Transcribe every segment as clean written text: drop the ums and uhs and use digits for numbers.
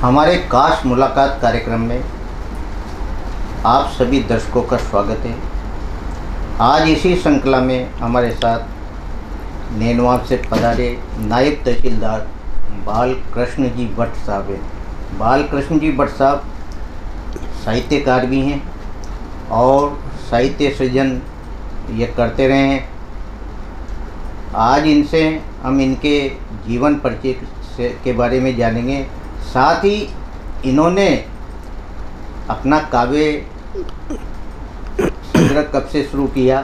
हमारे खास मुलाकात कार्यक्रम में आप सभी दर्शकों का स्वागत है। आज इसी श्रृंखला में हमारे साथ नैनवाब से पधारे नायब तहसीलदार बालकृष्ण जी भट्ट साहब हैं। बालकृष्ण जी भट्ट साहब साहित्यकार भी हैं और साहित्य सृजन ये करते रहे हैं। आज इनसे हम इनके जीवन परिचय के बारे में जानेंगे। साथ ही इन्होंने अपना काव्य संग्रह कब से शुरू किया,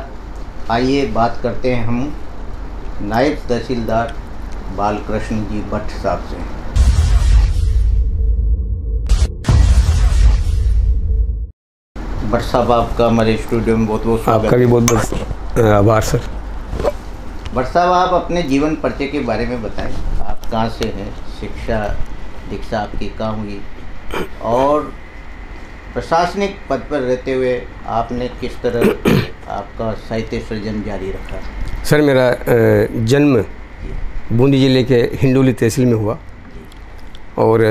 आइए बात करते हैं हम नायब तहसीलदार बालकृष्ण जी भट्ट साहब से। भट्ट साहब, आपका हमारे स्टूडियो में बहुत बहुत स्वागत। आपका भी बहुत बहुत आभार सर। भट्ट साहब, आप अपने जीवन परिचय के बारे में बताएं। आप कहाँ से हैं, शिक्षा दीक्षा आपकी कहाँ हुई और प्रशासनिक पद पर रहते हुए आपने किस तरह आपका साहित्य सृजन जारी रखा? सर, मेरा जन्म बूंदी ज़िले के हिंडोली तहसील में हुआ और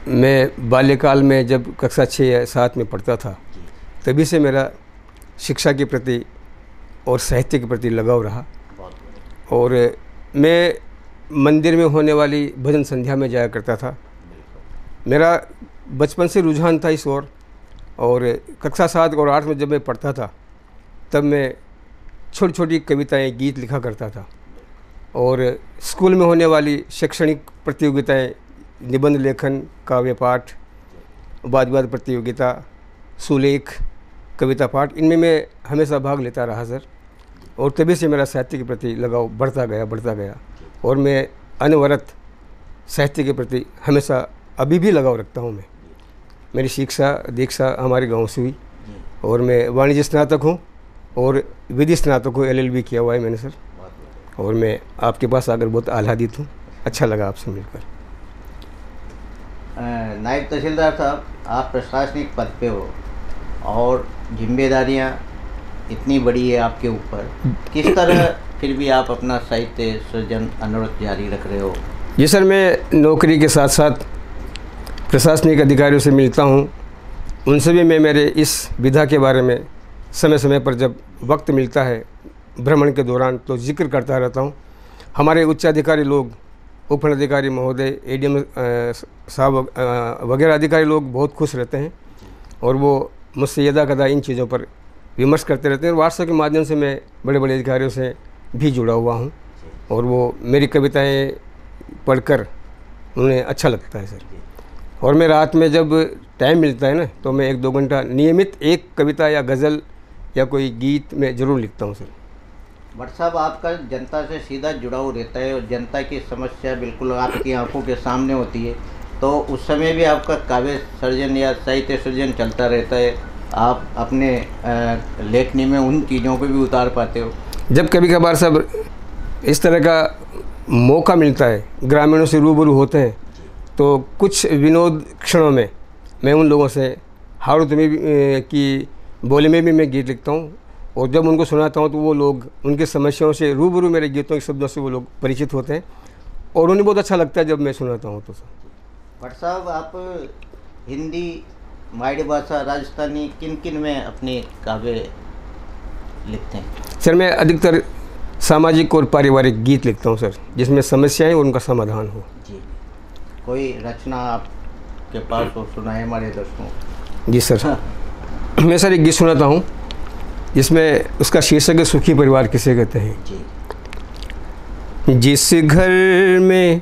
मैं बाल्यकाल में जब कक्षा 6 या 7 में पढ़ता था तभी से मेरा शिक्षा के प्रति और साहित्य के प्रति लगाव रहा। और मैं मंदिर में होने वाली भजन संध्या में जाया करता था। मेरा बचपन से रुझान था इस ओर। और कक्षा 7 और 8 में जब मैं पढ़ता था तब मैं छोटी छोटी कविताएं, गीत लिखा करता था। और स्कूल में होने वाली शैक्षणिक प्रतियोगिताएं, निबंध लेखन, काव्य पाठ, वाद विवाद प्रतियोगिता, सुलेख, कविता पाठ, इनमें मैं हमेशा भाग लेता रहा सर। और तभी से मेरा साहित्य के प्रति लगाव बढ़ता गया और मैं अनवरत साहित्य के प्रति हमेशा अभी भी लगाव रखता हूँ। मेरी शिक्षा दीक्षा हमारे गांव से हुई और मैं वाणिज्य स्नातक हूँ और विधि स्नातक हूँ, LLB किया हुआ है मैंने सर। और मैं आपके पास आकर बहुत आह्लादित हूँ, अच्छा लगा आपसे मिलकर। नायब तहसीलदार साहब, आप प्रशासनिक पद पे हो और जिम्मेदारियाँ इतनी बड़ी है आपके ऊपर, किस तरह फिर भी आप अपना साहित्य सृजन अनवरत जारी रख रहे हो? जी सर, मैं नौकरी के साथ साथ प्रशासनिक अधिकारियों से मिलता हूँ। उनसे भी मैं मेरे इस विधा के बारे में समय समय पर जब वक्त मिलता है भ्रमण के दौरान तो जिक्र करता रहता हूँ। हमारे उच्च अधिकारी लोग, उपअधिकारी महोदय, ADM साहब वगैरह अधिकारी लोग बहुत खुश रहते हैं और वो मुझसे यदा कदा इन चीज़ों पर विमर्श करते रहते हैं। व्हाट्सएप के माध्यम से मैं बड़े बड़े अधिकारियों से भी जुड़ा हुआ हूँ और वो मेरी कविताएं पढ़कर उन्हें अच्छा लगता है सर। और मैं रात में जब टाइम मिलता है ना तो मैं 1-2 घंटा नियमित एक कविता या गज़ल या कोई गीत में ज़रूर लिखता हूँ सर। भट्ट साहब, आपका जनता से सीधा जुड़ाव रहता है और जनता की समस्या बिल्कुल आपकी आंखों के सामने होती है, तो उस समय भी आपका काव्य सृजन या साहित्य सृजन चलता रहता है। आप अपने लेखनी में उन चीज़ों को भी उतार पाते हो? जब कभी कभार सब इस तरह का मौका मिलता है, ग्रामीणों से रूबरू होते हैं, तो कुछ विनोद क्षणों में मैं उन लोगों से हारुत में की बोली में भी मैं गीत लिखता हूँ। और जब उनको सुनाता हूँ तो वो लोग उनकी समस्याओं से रूबरू मेरे गीतों के शब्दों से वो लोग परिचित होते हैं और उन्हें बहुत अच्छा लगता है जब मैं सुनाता हूँ तो सर। भट्ट साहब, आप हिंदी, मायडी भाषा, राजस्थानी किन किन में अपने काव्य लिखते हैं? सर, मैं अधिकतर सामाजिक और पारिवारिक गीत लिखता हूँ सर, जिसमें समस्याएं और उनका समाधान हो। जी, कोई रचना आपके पास हो, सुनाए हमारे दर्शकों? जी सर, मैं सर एक गीत सुनाता हूँ जिसमें उसका शीर्षक है सुखी परिवार किसे कहते हैं। जी। जिस घर में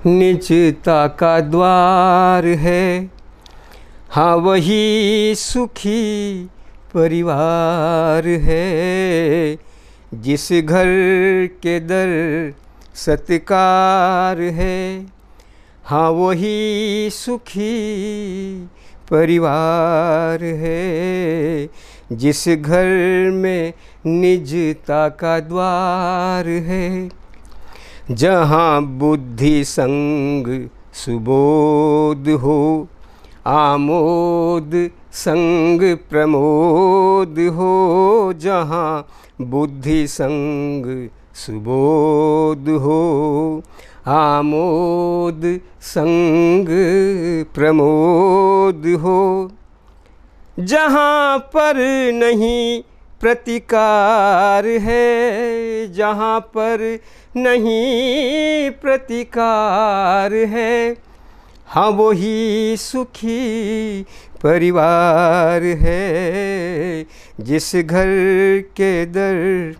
निजता का द्वार है, हाँ वही सुखी परिवार है। जिस घर के दर सत्कार है, हाँ वही सुखी परिवार है। जिस घर में निजता का द्वार है, जहाँ बुद्धि संग सुबोध हो, आमोद संग प्रमोद हो। जहाँ बुद्धि संग सुबोध हो, आमोद संग प्रमोद हो। जहाँ पर नहीं प्रतिकार है, जहाँ पर नहीं प्रतिकार है, हाँ वही सुखी परिवार है। जिस घर के दर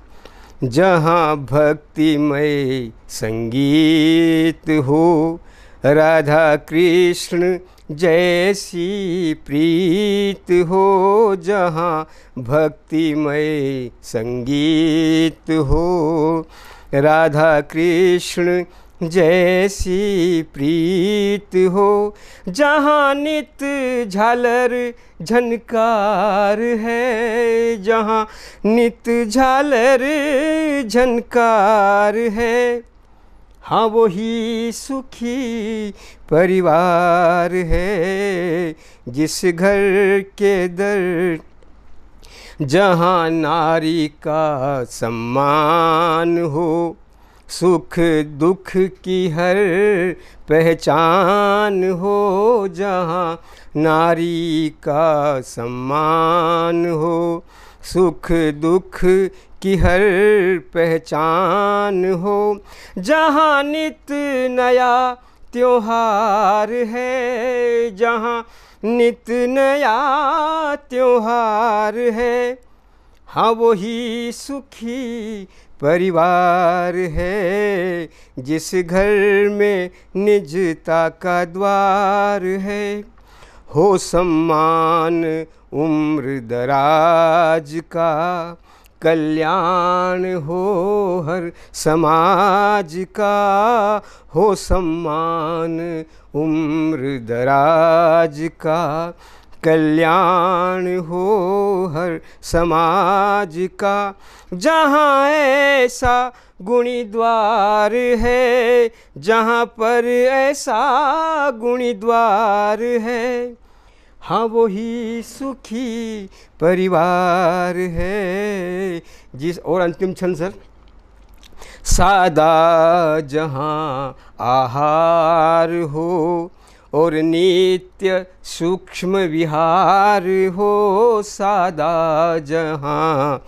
जहाँ भक्तिमय संगीत हो, राधा कृष्ण जैसी प्रीत हो, जहाँ भक्तिमय संगीत हो, राधा कृष्ण जैसी प्रीत हो, जहाँ नित झालर झनकार है, जहाँ नित झालर झनकार है, हाँ वही सुखी परिवार है। जिस घर के दर जहाँ नारी का सम्मान हो, सुख दुख की हर पहचान हो, जहाँ नारी का सम्मान हो, सुख दुख की हर पहचान हो, जहाँ नित नया त्योहार है, जहाँ नित नया त्योहार है, हाँ वही सुखी परिवार है। जिस घर में निजता का द्वार है, हो सम्मान उम्र दराज का, कल्याण हो हर समाज का, हो सम्मान उम्र दराज का, कल्याण हो हर समाज का, जहाँ ऐसा गुणी द्वार है, जहाँ पर ऐसा गुणी द्वार है, हाँ वही सुखी परिवार है। जिस और अंतिम छंद सर, सादा जहाँ आहार हो और नित्य सूक्ष्म विहार हो, सादा जहाँ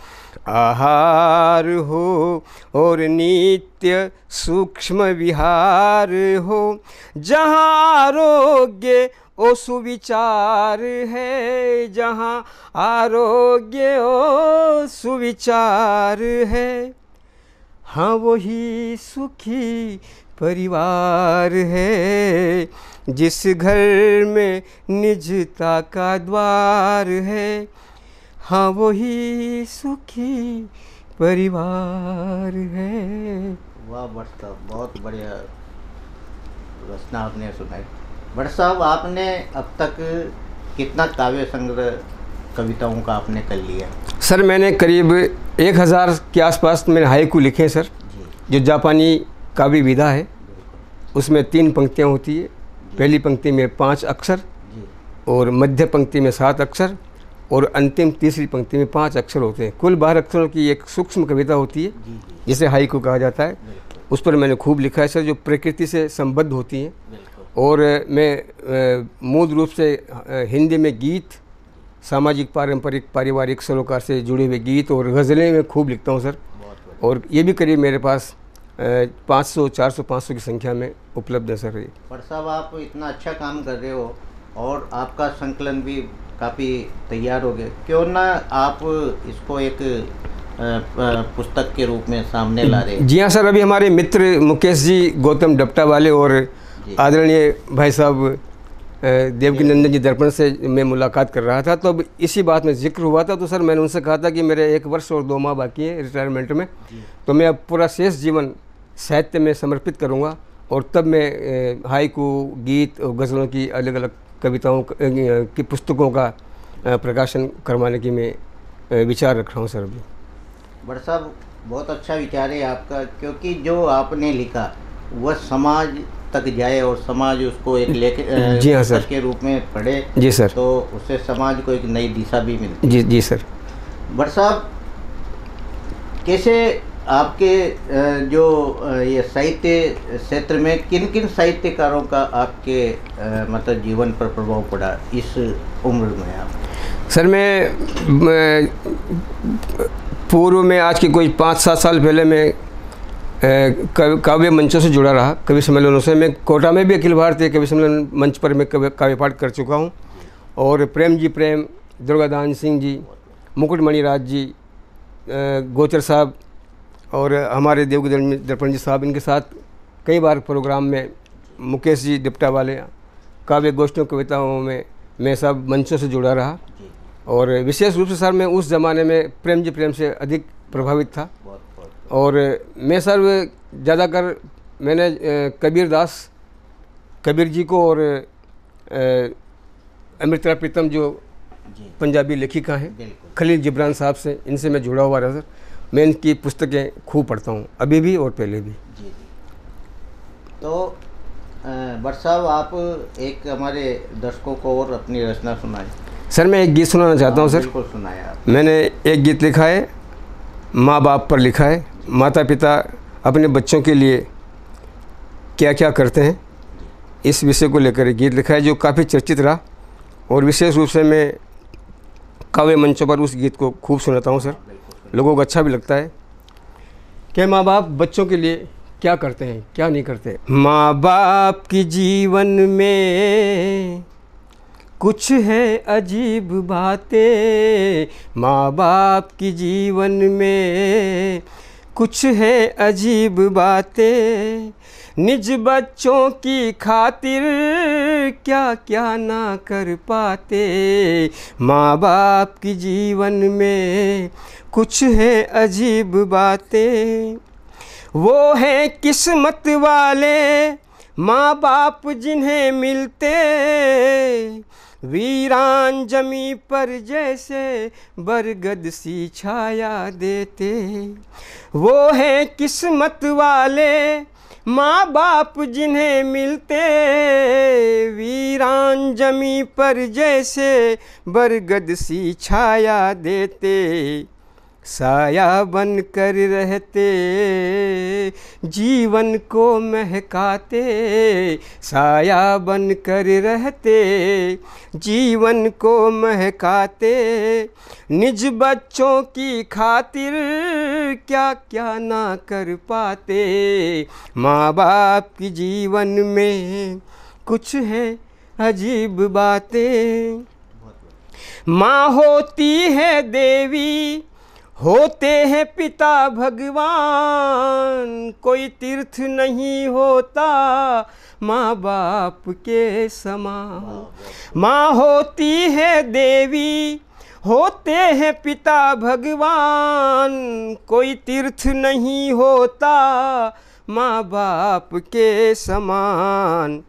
आहार हो और नित्य सूक्ष्म विहार हो, जहाँ आरोग्य ओ सुविचार है, जहाँ आरोग्य ओ सुविचार है, हाँ वही सुखी परिवार है। जिस घर में निजता का द्वार है, हाँ वही सुखी परिवार है। वाह भट्ट साहब, बहुत बढ़िया रचना आपने सुनाई। भट्ट साहब, आपने अब तक कितना काव्य संग्रह कविताओं का आपने कर लिया? सर मैंने करीब 1000 के आसपास मैंने हाइकू लिखे हैं सर, जो जापानी काव्य विधा है। उसमें 3 पंक्तियाँ होती है। पहली पंक्ति में 5 अक्षर और मध्य पंक्ति में 7 अक्षर और अंतिम तीसरी पंक्ति में 5 अक्षर होते हैं। कुल 12 अक्षरों की एक सूक्ष्म कविता होती है, जिसे हाइकू कहा जाता है। उस पर मैंने खूब लिखा है सर, जो प्रकृति से संबद्ध होती हैं। और मैं मूल रूप से हिंदी में गीत, सामाजिक पारंपरिक पारिवारिक सरोकार से जुड़े हुए गीत और गज़लें में खूब लिखता हूँ सर। और ये भी करीब मेरे पास 500, 400, 500 की संख्या में उपलब्ध है सर। भट्ट साहब, आप इतना अच्छा काम कर रहे हो और आपका संकलन भी काफ़ी तैयार हो गया, क्यों ना आप इसको एक पुस्तक के रूप में सामने ला रहे हैं? जी हाँ सर, अभी हमारे मित्र मुकेश जी गौतम डपटा वाले और आदरणीय भाई साहब देवकी नंदन जी दर्पण से मैं मुलाकात कर रहा था, तो अब इसी बात में जिक्र हुआ था। तो सर मैंने उनसे कहा था कि मेरे 1 वर्ष और 2 माह बाकी हैं रिटायरमेंट में, तो मैं अब पूरा शेष जीवन साहित्य में समर्पित करूँगा और तब मैं हाइकू, गीत और गज़लों की अलग अलग कविताओं की पुस्तकों का प्रकाशन करवाने की मैं विचार रख रहा हूँ सर। अभी भट्ट साहब, बहुत अच्छा विचार है आपका, क्योंकि जो आपने लिखा वह समाज तक जाए और समाज उसको एक लेके जी हाँ सर के रूप में पढ़े। जी सर, तो उससे समाज को एक नई दिशा भी मिलती है। जी जी सर। भट्ट साहब, कैसे आपके जो ये साहित्य क्षेत्र में किन किन साहित्यकारों का आपके मतलब जीवन पर प्रभाव पड़ा इस उम्र में आप? सर मैं पूर्व में आज के कोई 5-7 साल पहले मैं काव्य मंचों से जुड़ा रहा, कवि सम्मेलनों से। मैं कोटा में भी अखिल भारतीय कवि सम्मेलन मंच पर मैं काव्य पाठ कर चुका हूँ। और प्रेम जी प्रेम, दुर्गादान सिंह जी, मुकुटमणि राज जी, गोचर साहब और हमारे देवगी दर्पण जी साहब, इनके साथ कई बार प्रोग्राम में, मुकेश जी डिप्टा वाले काव्य गोष्ठियों कविताओं में मैं सब मंचों से जुड़ा रहा। और विशेष रूप से सर मैं उस ज़माने में प्रेम जी प्रेम से अधिक प्रभावित था। और मैं सर ज़्यादातर मैंने कबीर जी को और अमृता प्रीतम जो पंजाबी लेखिका हैं, खलील जिब्रान साहब से, इनसे मैं जुड़ा हुआ रहा सर। मैं इनकी पुस्तकें खूब पढ़ता हूँ, अभी भी और पहले भी। जी। तो भट्ट साहब, आप एक हमारे दर्शकों को और अपनी रचना सुनाएं। सर मैं एक गीत सुनाना चाहता हूँ सर। बिल्कुल सुनाएं आप। मैंने एक गीत लिखा है, माँ बाप पर लिखा है। माता पिता अपने बच्चों के लिए क्या क्या करते हैं, इस विषय को लेकर एक गीत लिखा है जो काफ़ी चर्चित रहा। और विशेष रूप से मैं काव्य मंचों पर उस गीत को खूब सुनाता हूँ सर, लोगों को अच्छा भी लगता है कि माँ बाप बच्चों के लिए क्या करते हैं, क्या नहीं करते। माँ बाप की जीवन में कुछ है अजीब बातें, माँ बाप की जीवन में कुछ है अजीब बातें, निज बच्चों की खातिर क्या क्या ना कर पाते। माँ बाप की जीवन में कुछ है अजीब बातें, वो हैं किस्मत वाले माँ बाप जिन्हें मिलते, वीरान जमी पर जैसे बरगद सी छाया देते। वो हैं किस्मत वाले माँ बाप जिन्हें मिलते, वीरान जमी पर जैसे बरगद सी छाया देते। साया बन कर रहते जीवन को महकाते, साया बन कर रहते जीवन को महकाते, निज बच्चों की खातिर क्या क्या ना कर पाते। माँ बाप की जीवन में कुछ है अजीब बातें। माँ होती है देवी, होते हैं पिता भगवान, कोई तीर्थ नहीं होता माँ बाप के समान। माँ होती है देवी, होते हैं पिता भगवान, कोई तीर्थ नहीं होता माँ बाप के समान।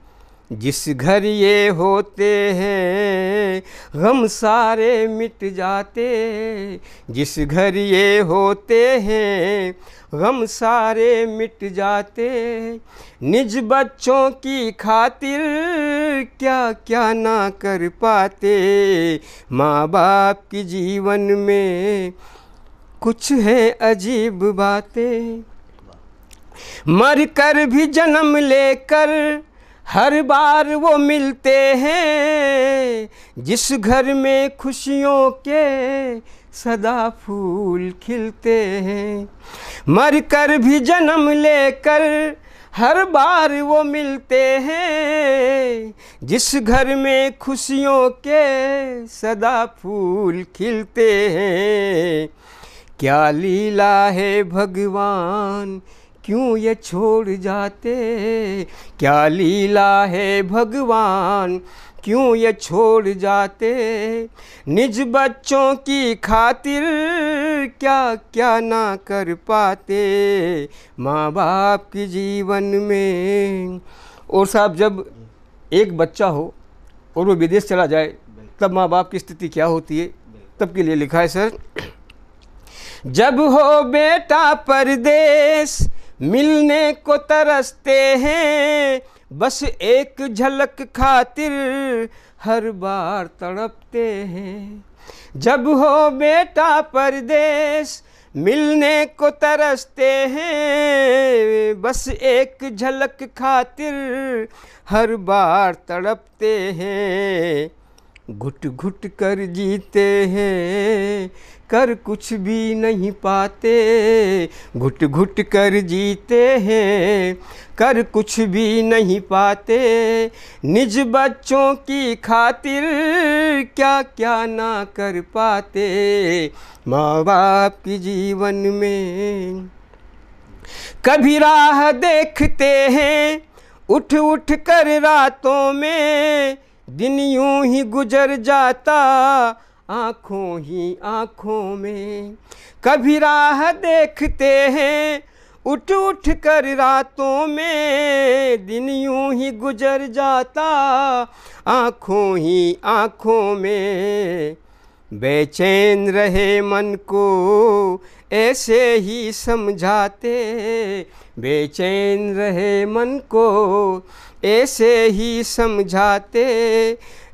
जिस घर ये होते हैं गम सारे मिट जाते, जिस घर ये होते हैं गम सारे मिट जाते, निज बच्चों की खातिर क्या क्या ना कर पाते। माँ बाप की जीवन में कुछ है अजीब बातें। मर कर भी जन्म लेकर हर बार वो मिलते हैं, जिस घर में खुशियों के सदा फूल खिलते हैं। मर कर भी जन्म लेकर हर बार वो मिलते हैं, जिस घर में खुशियों के सदा फूल खिलते हैं। क्या लीला है भगवान क्यों ये छोड़ जाते, क्या लीला है भगवान क्यों ये छोड़ जाते। निज बच्चों की खातिर क्या क्या ना कर पाते। माँ बाप की जीवन में। और साहब जब एक बच्चा हो और वो विदेश चला जाए तब माँ बाप की स्थिति क्या होती है, तब के लिए लिखा है सर। जब हो बेटा परदेश मिलने को तरसते हैं, बस एक झलक खातिर हर बार तड़पते हैं। जब हो बेटा परदेश मिलने को तरसते हैं, बस एक झलक खातिर हर बार तड़पते हैं। घुट घुट कर जीते हैं, कर कुछ भी नहीं पाते। घुट घुट कर जीते हैं, कर कुछ भी नहीं पाते। निज बच्चों की खातिर क्या क्या ना कर पाते। माँ बाप की जीवन में कभी राह देखते हैं, उठ उठ कर रातों में। दिन यूं ही गुजर जाता आँखों ही आँखों में। कभी राह देखते हैं, उठ उठ कर रातों में। दिन यूं ही गुजर जाता आँखों ही आँखों में। बेचैन रहे मन को ऐसे ही समझाते। बेचैन रहे मन को ऐसे ही समझाते।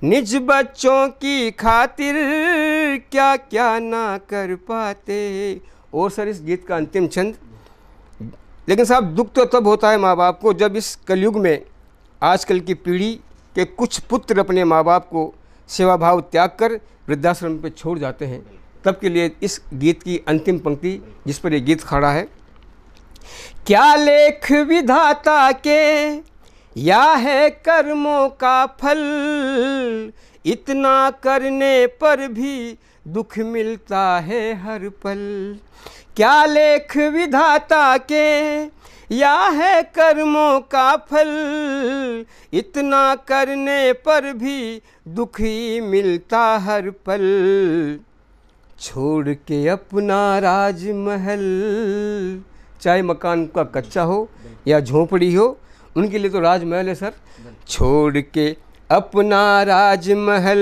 निज बच्चों की खातिर क्या क्या ना कर पाते। और सर इस गीत का अंतिम छंद। लेकिन साहब दुख तो तब होता है माँ बाप को जब इस कलयुग में आजकल की पीढ़ी के कुछ पुत्र अपने माँ बाप को सेवा भाव त्याग कर वृद्धाश्रम पे छोड़ जाते हैं। तब के लिए इस गीत की अंतिम पंक्ति जिस पर ये गीत खड़ा है। क्या लेख विधाता के या है कर्मों का फल, इतना करने पर भी दुख मिलता है हर पल। क्या लेख विधाता के या है कर्मों का फल, इतना करने पर भी दुख ही मिलता हर पल। छोड़ के अपना राजमहल, चाहे मकान का कच्चा हो या झोपड़ी हो, उनके लिए तो राजमहल है सर। छोड़ के अपना राजमहल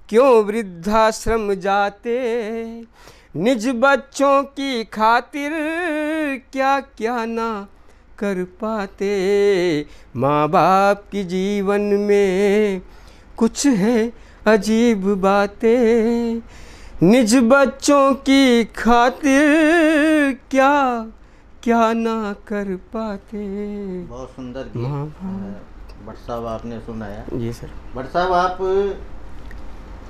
क्यों वृद्धाश्रम जाते। निज बच्चों की खातिर क्या क्या ना कर पाते। माँ बाप की जीवन में कुछ है अजीब बातें। निज बच्चों की खातिर क्या क्या ना कर पाते। बहुत सुंदर गीत भट्ट साहब आपने सुनाया। जी सर। भट्ट साहब आप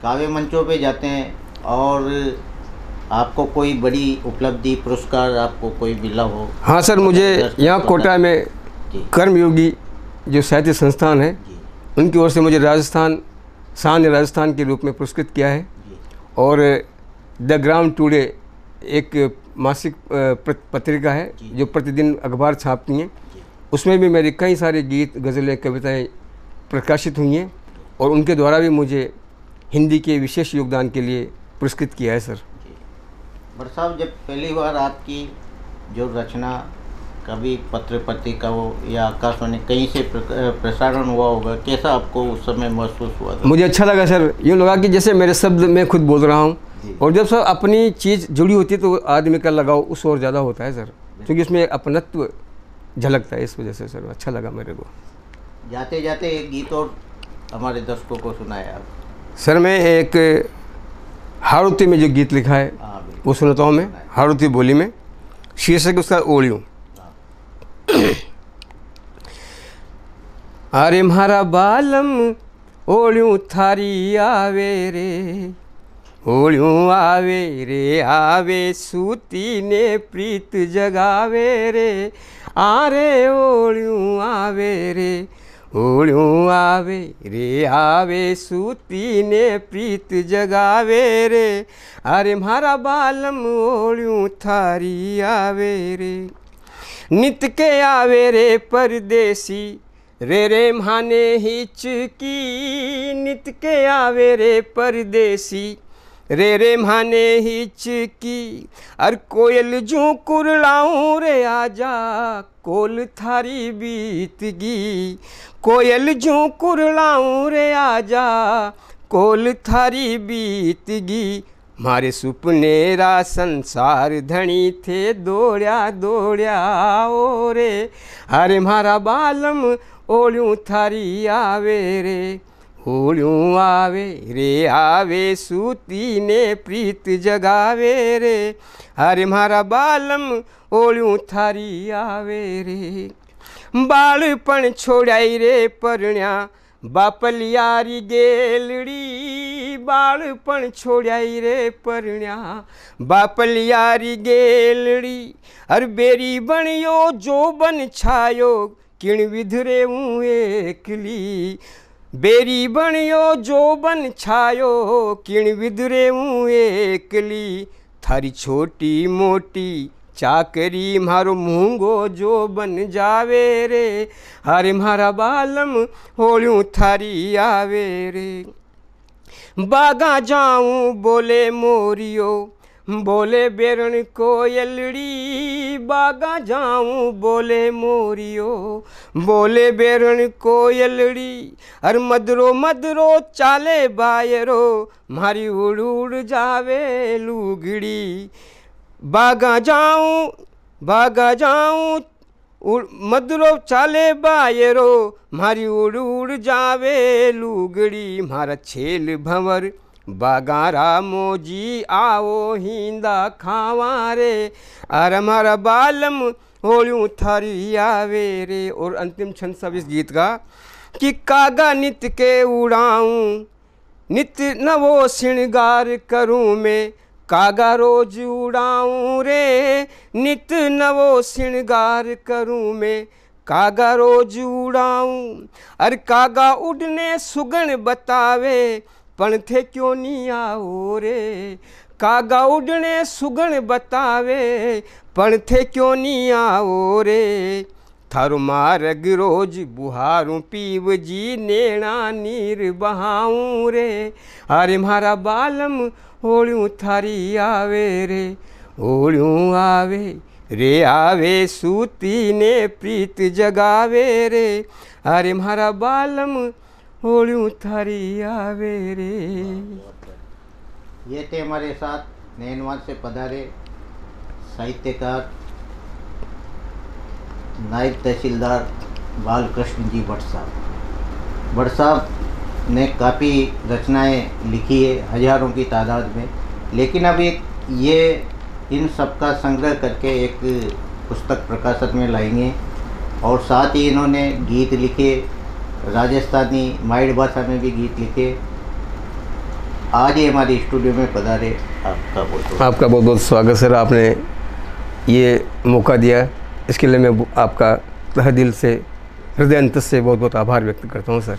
काव्य मंचों पे जाते हैं और आपको कोई बड़ी उपलब्धि पुरस्कार आपको कोई मिला हो? हाँ सर, मुझे यहाँ कोटा में कर्मयोगी जो साहित्य संस्थान है उनकी ओर से मुझे राजस्थान शान राजस्थान के रूप में पुरस्कृत किया है। और द ग्राम टुडे एक मासिक पत्रिका है जो प्रतिदिन अखबार छापती हैं, उसमें भी मेरे कई सारे गीत गज़लें कविताएं प्रकाशित हुई हैं और उनके द्वारा भी मुझे हिंदी के विशेष योगदान के लिए पुरस्कृत किया है सर। भट्ट साहब, जब पहली बार आपकी जो रचना कभी पत्र पत्रिका हो या आकाशवाणी कहीं से प्रसारण हुआ होगा, कैसा आपको उस समय महसूस हुआ था? मुझे अच्छा लगा सर। यूँ लगा कि जैसे मेरे शब्द मैं खुद बोल रहा हूँ। और जब सर अपनी चीज़ जुड़ी होती है तो आदमी का लगाव उस और ज़्यादा होता है सर, क्योंकि इसमें अपनत्व झलकता है। इस वजह से सर अच्छा लगा मेरे को। जाते जाते एक गीत और हमारे दर्शकों को सुनाया आप। सर मैं एक हारुति में जो गीत लिखा है वो सुनाता हूँ मैं, हारुति बोली में। शीर्षक उसका ओलियूं। अरे म्हारा बालम ओलियूं थारी आवे रे, ओलियूं आवे रे आवे, सूती ने प्रीत जगावे रे। आरे ओलियूं आवे रे, ओलियूं आवे रे आवे, सूती ने प्रीत जगावे रे। अरे म्हारा बालम ओलियूं थारी आवे रे। नित के आवे रे परदेसी, रे रे म्हाने हिचकी। नित के आवे रे परदेसी, रे रे म्हाने हिचकी। अर कोयल जूं कुरलाऊं रे आजा, कोल थारी बीतगी। कोयल जूं कुरलाऊं रे आजा, कोल थारी बीतगी। मारे सुपनेरा संसार धनी थे, दौड़या दौड़या ओ रे। अरे म्हारा बालम ओलियूं थारी आवे रे, होळ्यूं आवे रे आवे सूती ने प्रीत जगावे रे, अरे मारा बालम होळ्यूं थारी आवे रे। बाळपण छोड़ाई रे परण्या बापलियारी गेलड़ी, बाळपण छोड़ाई रे परण्या बापलियारी गेलड़ी, अर बेरी बणियो जो बन छायो किण विधरे हूँ एकली, बेरी बणियो जो बन छायो किण विधरे हूँ एकली, थारी छोटी मोटी चाकरी मारो मूंगो जो बन जावे रे, अरे मारा बालम होळ्यूं थारी आवे रे। बागा जाऊं बोले मोरियो बोले बेरण कोयलड़ी, बागा जाऊं बोले मोरियो बोले बेरण कोयलड़ी, अर मदरो मदरो चाले बायरो मारी उड़ उड़ जावे लुगड़ी, बागा जाऊं मदरो चाले बायरो मारी उड़ उड़ जावे लुगड़ी, मारा छेल भंवर बागारा मोजी आओ हिंदा खावा रे, अरे मारा बालम होळ्यूं थारी आवे रे। और अंतिम छंद सब इस गीत का कि कागा नित के उड़ाऊं नित नवो श्रृंगार करूं मैं, कागा रोज उड़ाऊं रे नित नवो श्रृंगार करूं मैं, कागा रोज उड़ाऊं, अरे कागा उड़ने सुगन बतावे पण थे क्यों नहीं आओ रे, कागा उड़ने सुगन बतावे पण थे क्यों नहीं आओ रे, थारो मार्ग रोज बुहारूं पीव जी नेणा नीर बहाऊं रे, अरे मारा बालम होळ्यूं थारी आवे रे, होळ्यूं आवे रे आवे सूती ने प्रीत जगावे रे, अरे मारा बालम होळ्यूं थारी आवे रे। ये थे हमारे साथ नैनवाल से पधारे साहित्यकार नायब तहसीलदार बालकृष्ण जी भट्ट साहब। भट्ट साहब ने काफ़ी रचनाएं लिखी है हजारों की तादाद में, लेकिन अब एक ये इन सब का संग्रह करके एक पुस्तक प्रकाशन में लाएंगे, और साथ ही इन्होंने गीत लिखे, राजस्थानी माइड भाषा में भी गीत लिखे। आज ये हमारे स्टूडियो में पधारे, आपका बहुत बहुत स्वागत सर। आपने ये मौका दिया, इसके लिए मैं आपका तहे दिल से हृदय अंत से बहुत बहुत आभार व्यक्त करता हूँ सर।